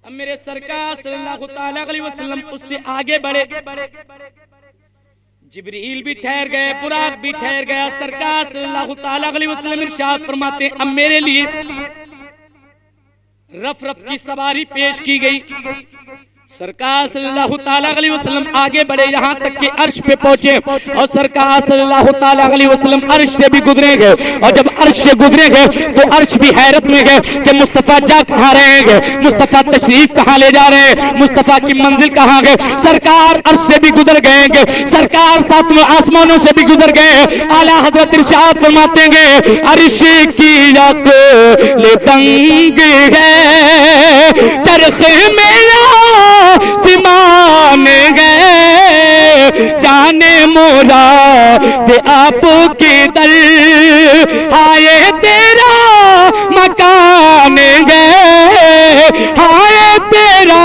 اب میرے سرکار صلی اللہ تعالیٰ علیہ وسلم اس سے آگے بڑھے، جبریل بھی ٹھہر گئے، براق بھی ٹھہر گیا، سرکار صلی اللہ تعالیٰ علیہ وسلم ارشاد فرماتے ہیں اب میرے لیے رف رف کی سواری پیش کی گئی۔ سرکار صلی اللہ تعالیٰ علیہ وسلم آگے بڑھے یہاں تک کہ عرش پہ پہنچے، اور سرکار صلی اللہ تعالیٰ علیہ وسلم عرش سے بھی گزرے گئے، اور جب عرش سے گزرے گئے تو عرش بھی حیرت میں گئے کہ مصطفیٰ جا کہاں رہے گے، مصطفیٰ تشریف کہاں لے جا رہے ہیں، مصطفیٰ کی منزل کہاں گئے۔ سرکار عرش سے بھی گزر گئے گے، سرکار ساتویں آسمانوں سے بھی گزر گئے۔ اعلیٰ حضرت ارشاد فرماتے ہیں عرش کی عقل تنگ ہے، چرخ میرا سمان گئے، جانے مراد آپ کی در ہائے تیرا مکان گئے، ہائے تیرا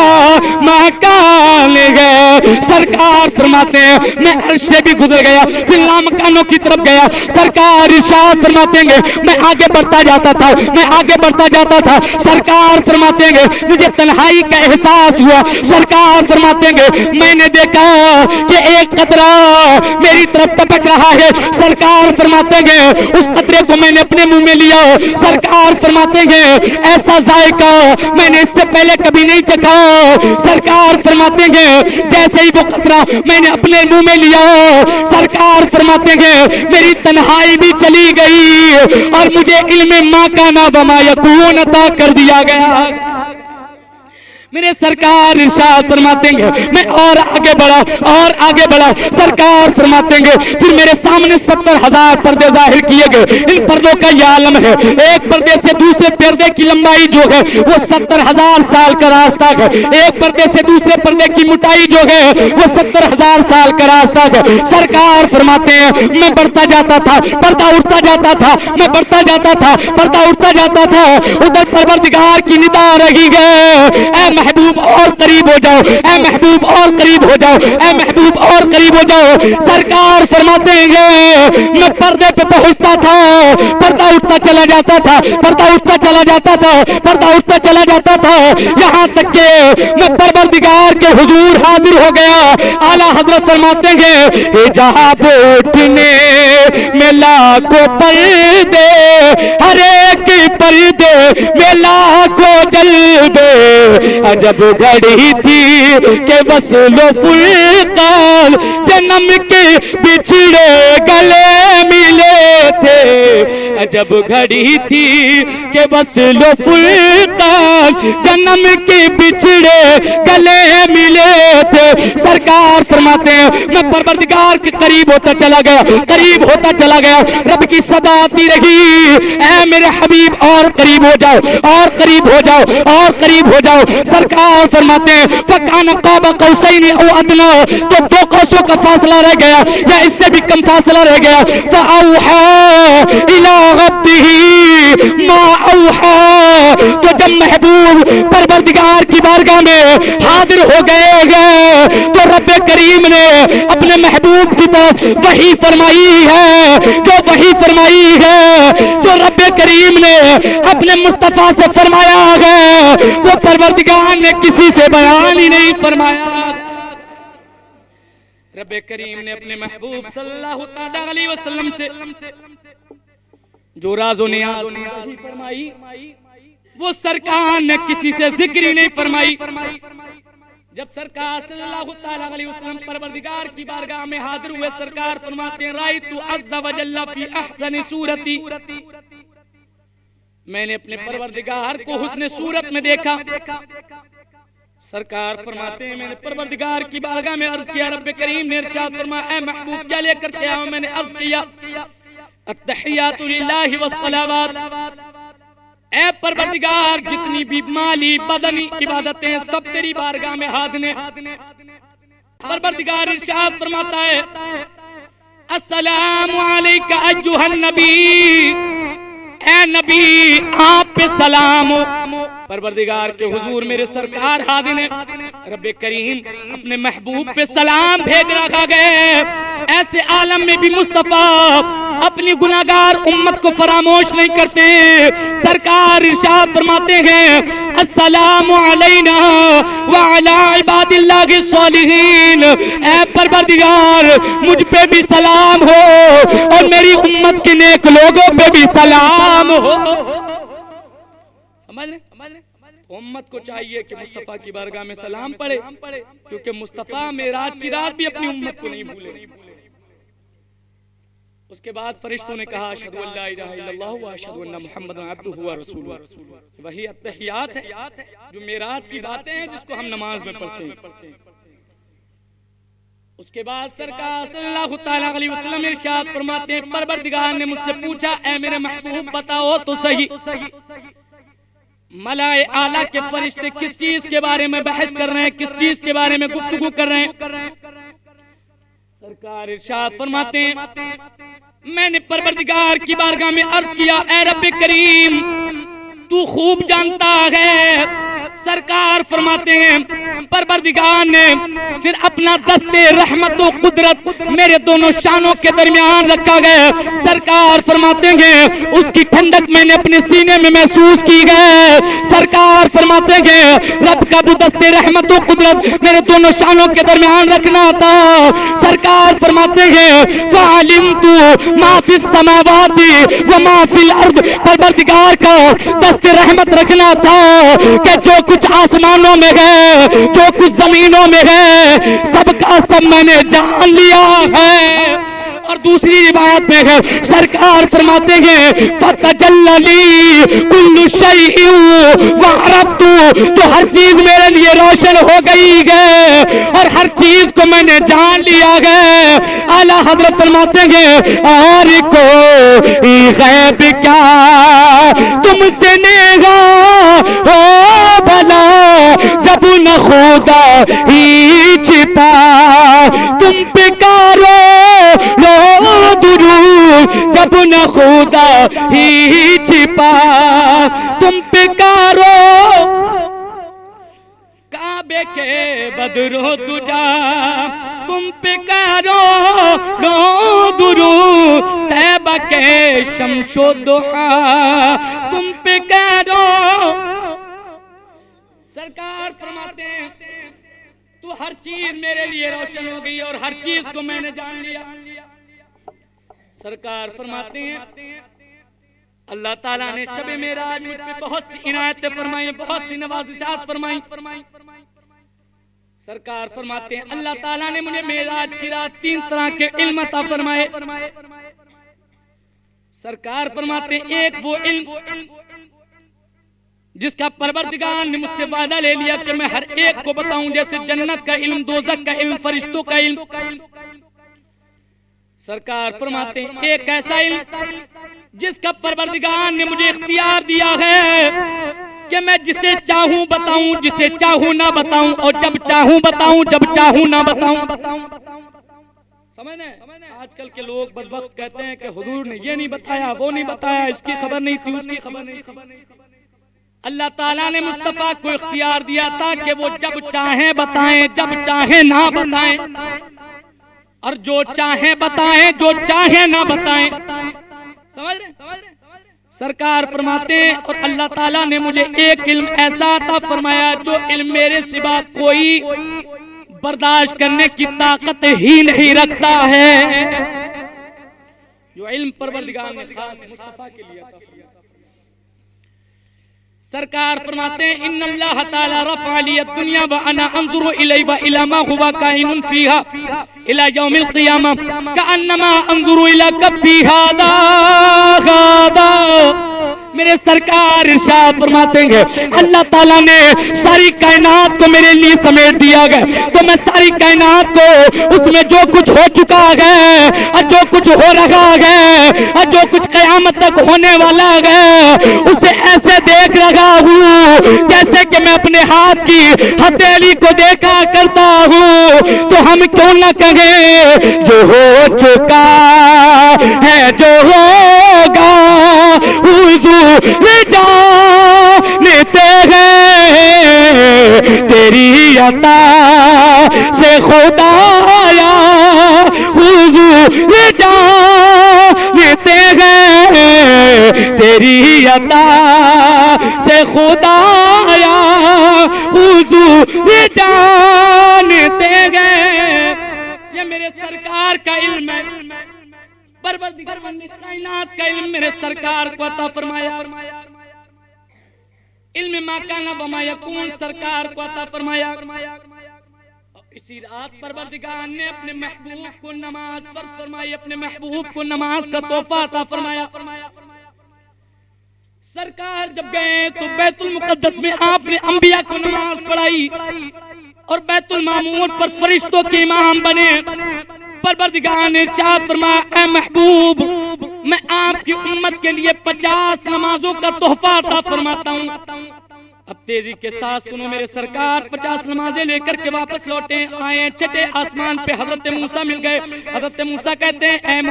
مکان گئے۔ سرکار فرماتے ہیں میں عرش سے بھی گزر گیا، پھر لامکانوں کی طرف گیا۔ سرکار ارشاد فرماتے ہیں میں آگے بڑھتا جاتا تھا، میں آگے بڑھتا جاتا تھا۔ سرکار فرماتے ہیں مجھے تنہائی کا احساس ہوا۔ سرکار فرماتے ہیں میں نے دیکھا کہ ایک قطرہ میری طرف ٹپک رہا ہے۔ سرکار فرماتے ہیں اس قطرے کو میں نے اپنے منہ میں لیا۔ سرکار فرماتے ہیں ایسا ذائقہ میں نے اس سے پہلے کبھی نہیں چکھا۔ سرکار فرماتے ہیں جیسے ہی وہ قطرہ میں نے اپنے منہ میں لیا، سرکار فرماتے ہیں میری تنہائی بھی چلی گئی اور مجھے علم ما کان و ما یکون عطا کر دیا گیا۔ میرے سرکار ارشاد فرماتے ہیں میں اور آگے بڑھا اور آگے بڑھا۔ سرکار فرماتے ہیں پھر میرے سامنے 70,000 پردے ظاہر کیے گئے۔ ان پردوں کا یہ عالم ہے، ایک پردے سے دوسرے پردے کی لمبائی جو ہے وہ 70,000 سال کا راستہ ہے، ایک پردے سے دوسرے پردے کی موٹائی جو ہے وہ 70,000 سال کا راستہ ہے۔ سرکار فرماتے ہیں میں بڑھتا جاتا تھا، پردہ اٹھتا جاتا تھا، میں بڑھتا جاتا تھا، پردہ اٹھتا جاتا تھا۔ ادھر پروردگار کی ندا رہی گئے اے محبوب اور قریب ہو جاؤ، اے محبوب اور قریب ہو جاؤ، اے محبوب اور قریب ہو جاؤ۔ سرکار فرماتے ہیں میں پردے پہ پہنچتا تھا، پردہ اٹھتا چلا جاتا تھا، پردہ اٹھتا چلا جاتا تھا، پردہ اٹھتا چلا جاتا تھا، یہاں تک کہ میں پروردگار کے حضور حاضر ہو گیا۔ اعلیٰ حضرت فرماتے ہیں حجاب اٹھنے میں لاکھوں پردے، ہر ایک پردے میں لاکھوں جلوے، عجب گھڑی تھی کہ وصل و فرقان جنم کے بچھڑے گلے ملے تھے، عجب گھڑی تھی کہ وصل و فرقان جنم کے بچھڑے گلے ملے تھے۔ سرکار فرماتے ہیں میں پروردگار کے قریب ہوتا چلا گیا، قریب ہوتا چلا گیا، رب کی صدا آتی رہی اے میرے حبیب اور قریب ہو جاؤ، اور قریب ہو جاؤ، اور قریب ہو جاؤ۔ سرکار فرماتے ہیں فَكَانَ قَابَ قَوْسَيْنِ أَوْ أَدْنَىٰ، تو 2 قوسوں کا فاصلہ رہ گیا یا اس سے بھی کم فاصلہ رہ گیا۔ فَأَوْحَىٰ إِلَىٰ عَبْدِهِ مَا أَوْحَىٰ، تو جب محبوب پروردگار کی بارگاہ میں حاضر ہو گئے تو رب کریم نے اپنے محبوب کی طرف وحی فرمائی ہے، جو وحی فرمائی ہے، جو رب کریم نے اپنے مصطفیٰ سے فرمایا ہے وہ پروردگار نے کسی سے بیان ہی نہیں فرمایا۔ رب کریم نے اپنے محبوب صلی اللہ تعالیٰ علیہ وسلم سے جو راز و نیاز فرمائی وہ سرکار نے کسی سے ذکر ہی نہیں فرمائی۔ جب سرکار صلی اللہ تعالیٰ علیہ وسلم پروردگار کی بارگاہ میں حاضر ہوئے، سرکار فرماتے ہیں رأیت عز وجل فی احسن صورتی، میں نے اپنے پروردگار کو حسن صورت میں دیکھا۔ سرکار فرماتے ہیں میں نے پروردگار کی بارگاہ میں عرض کیا، رب کریم نے ارشاد فرمایا اے محبوب کیا لے کر کے آؤ؟ میں نے عرض کیا التحیات للہ والصلوات، اے پروردگار جتنی بھی مالی بدنی عبادتیں سب تیری بارگاہ میں حاضر ہیں۔ پروردگار ارشاد فرماتا ہے السلام علیکہ ایھا النبی، اے نبی آپ پہ سلام ہو۔ پروردگار کے حضور میرے سرکار حاضر ہیں، رب کریم اپنے محبوب پہ سلام بھیج رکھا گئے ایسے عالم میں بھی مصطفیٰ اپنی گناہگار امت کو فراموش نہیں کرتے. سرکار ارشاد فرماتے ہیں السلام علینا وعلی عباد اللہ الصالحین. اے پروردگار مجھ پہ بھی سلام ہو اور میری امت کے نیک لوگوں پہ بھی سلام ہو. سمجھ رہے؟ امت کو چاہیے کہ مصطفیٰ کی بارگاہ میں سلام پڑھے, کیونکہ مصطفیٰ معراج کی رات بھی اپنی امت کو نہیں بھولے. اس کے بعد فرشتوں نے کہا اشہد ان لا الہ الا اللہ واشہد ان محمدا عبدہ ورسولہ. وہی التحیات ہے جو معراج کی باتیں ہیں جس کو ہم نماز میں پڑھتے ہیں. اس کے بعد سرکار صلی اللہ تعالیٰ علیہ وسلم ارشاد فرماتے ہیں پروردگار نے مجھ سے پوچھا اے میرے محبوب بتاؤ تو صحیح ملائے اعلیٰ کے فرشتے کس چیز کے بارے میں بحث کر رہے ہیں, کس چیز کے بارے میں گفتگو کر رہے ہیں. سرکار ارشاد فرماتے ہیں میں نے پروردگار کی بارگاہ میں عرض کیا اے رب کریم تو خوب جانتا ہے. سرکار فرماتے ہیں پروردگار نے پھر اپنا دست رحمت و قدرت میرے دونوں شانوں کے درمیان رکھا گیا. سرکار فرماتے ہیں اس کی ٹھنڈک میں نے اپنے سینے میں محسوس کی گئے. سرکار فرماتے ہیں رب کا وہ دست رحمت و قدرت میرے دونوں شانوں کے درمیان رکھنا تھا. سرکار فرماتے ہیں فَعَلِمْتُ مَا فِي السَّمَاوَاتِ وَمَا فِي الْأَرْضِ. پروردگار کا دست رحمت رکھنا تھا کہ جو کچھ آسمانوں میں ہے جو کچھ زمینوں میں ہے سب کا سب میں نے جان لیا ہے. اور دوسری روایت میں ہے سرکار فرماتے ہیں فَتَجَلَّ لِي كُلُّ شَيْءٍ وَعَرَفْتُ. تو ہر چیز میرے لیے روشن ہو گئی ہے اور ہر چیز کو میں نے جان لیا ہے. اعلیٰ حضرت فرماتے ہیں اور کوئی غیب کیا تم سے نیغا ہو بھلا جب نہ خدا ہی چھپا. تم پہ کارو لو درود جب نہ خدا ہی چھپا. تم پہ کارو کعبے کے بدرو دجا. تم پہ کارو لو درود طیبہ کے شمس و ضحا. تم پہ کارو. سرکار فرماتے ہیں تو ہر چیز میرے لیے روشن ہو گئی اور ہر چیز کو میں نے جان لیا. سرکار فرماتے ہیں اللہ تعالیٰ نے شب معراج مجھ پہ بہت سی عنایتیں فرمائی, بہت سی نوازشات فرمائی. سرکار فرماتے ہیں اللہ تعالیٰ نے مجھے معراج کی رات 3 طرح کے علم عطا فرمائے. سرکار فرماتے ہیں ایک وہ علم جس کا پروردگار نے مجھ سے وعدہ لے لیا کہ میں ہر ایک کو بتاؤں, جیسے جنت کا علم, دوزخ کا علم, فرشتوں کا علم. سرکار فرماتے ہیں ایک ایسا علم جس کا پروردگار نے مجھے اختیار دیا ہے کہ میں جسے چاہوں بتاؤں, جسے چاہوں نہ بتاؤں, اور جب چاہوں بتاؤں, جب چاہوں نہ بتاؤں. سمجھیں آج کل کے لوگ بدبخت کہتے ہیں کہ حضور نے یہ نہیں بتایا, وہ نہیں بتایا, اس کی خبر نہیں تھی, اس کی خبر نہیں تھی. اللہ تعالیٰ نے مصطفیٰ کو اختیار دیا تھا کہ وہ جب چاہیں بتائیں, جب چاہیں نہ بتائیں, اور جو چاہیں بتائیں, جو چاہیں نہ بتائیں. سمجھ رہے؟ سرکار فرماتے ہیں اور اللہ تعالیٰ نے مجھے ایک علم ایسا عطا فرمایا جو علم میرے سوا کوئی برداشت کرنے کی طاقت ہی نہیں رکھتا ہے. جو علم پروردگار نے خاص مصطفیٰ کے لیے عطا فرمایا. سرکار فرماتے ہیں ان اللہ تعالی رفع لی الدنیا وانا انظر الی والى ما هو کائن فیها الى یوم القیامہ کانما انظر الى کفی هذا. میرے سرکار ارشاد فرماتے ہیں اللہ تعالیٰ نے ساری کائنات کو میرے لیے سمیٹ دیا گیا تو میں ساری کائنات کو اس میں جو کچھ ہو چکا ہے اور جو کچھ ہو رہا ہے اور جو کچھ قیامت تک ہونے والا ہے اسے ایسے دیکھ رہا ہوں جیسے کہ میں اپنے ہاتھ کی ہتھیلی کو دیکھا کرتا ہوں. تو ہم کیوں نہ کہیں جو ہو چکا ہے, جو ہوگا حضور جانتے ہیں تیری عطا سے خدایا. حضور جانتے ہیں تیری عطا سے خدایا حضور جانتے ہیں. یہ میرے سرکار کا علم ہے، پروردگار کائنات کا علم میرے سرکار کو عطا فرمایا. علم ما کان و ما یکون سرکار کو عطا فرمایا. اسی رات پروردگار نے اپنے محبوب کو نماز فرض فرمائی، اپنے محبوب کو نماز کا تحفہ عطا فرمایا. سرکار جب گئے تو بیت المقدس میں آپ نے انبیاء کو نماز پڑھائی اور بیت المعمور پر فرشتوں کے امام بنے. پروردگار نے ارشاد فرمایا اے محبوب میں آپ کی امت کے لیے 50 نمازوں کا تحفہ عطا فرماتا ہوں. اب تیزی کے ساتھ سنو میرے سرکار 50 نمازیں لے کر کے واپس لوٹے، آئے چھٹے آسمان پہ حضرت موسیٰ مل گئے. حضرت موسیٰ کہتے ہیں اے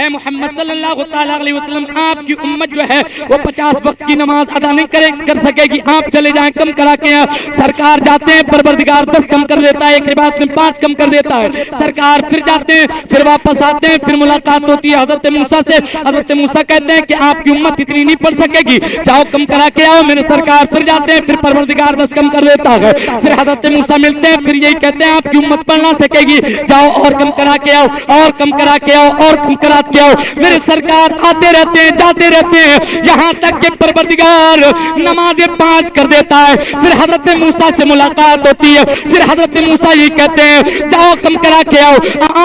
محمد صلی اللہ تعالیٰ علیہ وسلم آپ کی امت جو ہے وہ 50 وقت کی نماز ادا نہیں کر سکے گی، آپ چلے جائیں کم کرا کے. سرکار جاتے ہیں، پروردگار 10 کم کر دیتا ہے، ایک روایت میں 5 کم کر دیتا ہے. سرکار پھر جاتے ہیں، پھر واپس آتے ہیں، پھر ملاقات ہوتی ہے حضرت موسیٰ سے. حضرت موسیٰ کہتے ہیں کہ آپ کی امت اتنی نہیں پڑھ سکے گی، جاؤ کم کرا کے آؤ. میرے سرکار پھر جاتے ہیں، پھر پروردگار 10 کم کر دیتا ہے. پھر حضرت موسیٰ ملتے ہیں، پھر یہی کہتے ہیں آپ کی امت پڑھ نہ سکے گی، جاؤ اور کم کرا کے آؤ، اور کم کرا کے آؤ، اور کم کرا کے آؤ. میرے سرکار آتے رہتے ہیں، جاتے رہتے ہیں، یہاں تک کہ پروردگار نمازیں 5 کر دیتا ہے. پھر حضرت موسیٰ سے ملاقات ہوتی ہے، پھر حضرت موسیٰ یہ کہتے ہیں جاؤ کم کرا کے آؤ،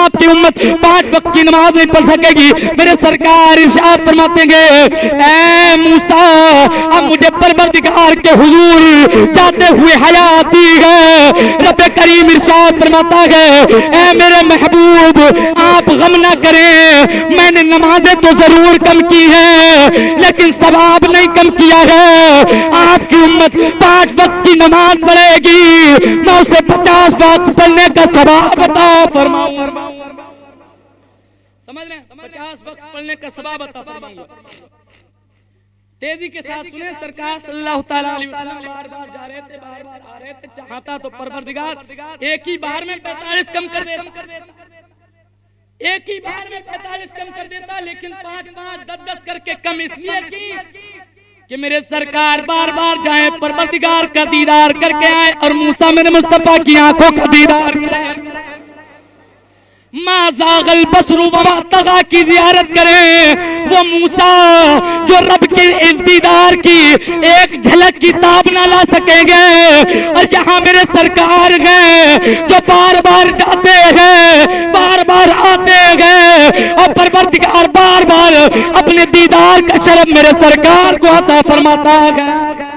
آپ کی امت 5 وقت کی نماز نہیں پڑھ سکے گی. میرے سرکار ارشاد فرماتے ہیں اے موسیٰ اب مجھے پروردگار کے حضور جاتے ہوئے حیات دی ہے. رب کریم ارشاد فرماتا ہے اے میرے محبوب آپ غم نہ کریں، میں نے نمازیں تو ضرور کم کی ہیں لیکن ثواب نہیں کم کیا ہے. آپ کی امت 5 وقت کی نماز پڑھے گی، میں اسے 50 وقت پڑھنے کا ثواب عطا فرماؤں. سمجھ رہے ہیں؟ 50 وقت پڑھنے کا ثواب عطا فرماؤں گا. تیزی کے ساتھ سنیں سرکار صلی اللہ تعالیٰ علیہ وسلم بار بار جا رہے تھے، بار بار آ رہے تھے. چاہتا تو پروردگار ایک ہی بار میں 45 کم کر دیتا، ایک ہی بار میں 45 کم کر دیتا، لیکن 5 10 کر کے کم اس لیے کی کہ میرے سرکار بار بار جائیں، پروردگار کا دیدار کر کے آئے اور موسیٰ میرے مصطفیٰ کی آنکھوں کا دیدار کریں. ما زاغ البصر وما طغى کی زیارت کریں. وہ موسیٰ جو رب کے دیدار کی ایک جھلک کی تاب نہ لا سکیں گے، اور جہاں میرے سرکار ہیں جو بار بار جاتے ہیں، بار بار آتے ہیں، اور پروردگار بار بار اپنے دیدار کا شرف میرے سرکار کو عطا فرماتا ہے.